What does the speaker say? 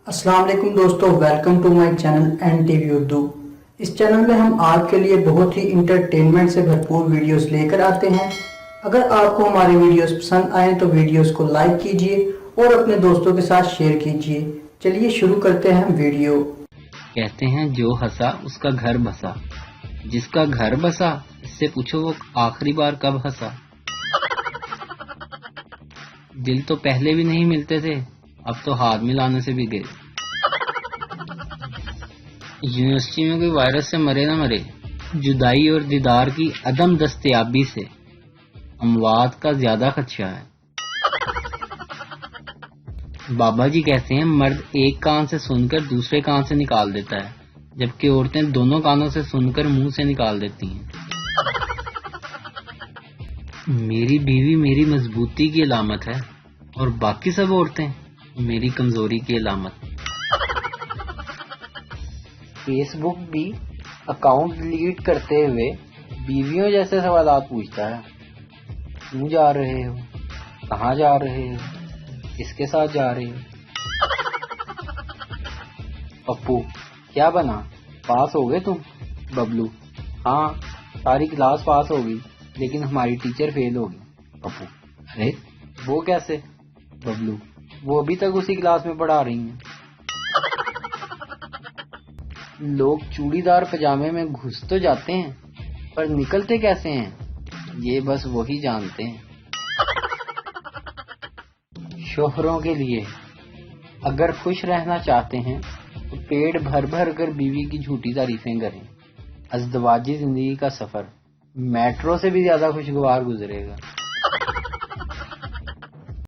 अस्सलाम वालेकुम दोस्तों, welcome to my channel N TV Urdu. इस चैनल में हम आपके लिए बहुत ही इंटरटेनमेंट से भरपूर वीडियोस लेकर आते हैं। अगर आपको हमारे वीडियोस पसंद आए तो वीडियोस को लाइक कीजिए और अपने दोस्तों के साथ शेयर कीजिए। चलिए शुरू करते हैं वीडियो। कहते हैं जो हंसा उसका घर बसा, जिसका घर बसा इससे पूछो वो आखिरी बार कब हंसा। दिल तो पहले भी नहीं मिलते थे, अब तो हाथ मिलाने से भी गए। यूनिवर्सिटी में कोई वायरस से मरे ना मरे, जुदाई और दीदार की अदम दस्तयाबी से अमवात का ज्यादा खदशा है। बाबा जी कहते हैं मर्द एक कान से सुनकर दूसरे कान से निकाल देता है, जबकि औरतें दोनों कानों से सुनकर मुंह से निकाल देती हैं। मेरी बीवी मेरी मजबूती की अलामत है और बाकी सब औरतें मेरी कमजोरी की अलामत। फेसबुक भी अकाउंट डिलीट करते हुए बीवियों जैसे सवालात पूछता है। क्यों जा रहे हो, कहाँ जा रहे हो, किसके साथ जा रहे हो। पप्पू क्या बना, पास हो गए तुम। बबलू हाँ, सारी क्लास पास हो गई लेकिन हमारी टीचर फेल हो गई। पप्पू अरे वो कैसे। बबलू वो अभी तक उसी क्लास में पढ़ा रही हैं। लोग चूड़ीदार पजामे में घुस तो जाते हैं पर निकलते कैसे हैं, ये बस वही जानते हैं। शोहरों के लिए अगर खुश रहना चाहते हैं तो पेट भर भर कर बीवी की झूठी तारीफें करें। अज़दवाजी जिंदगी का सफर मेट्रो से भी ज्यादा खुशगवार गुजरेगा।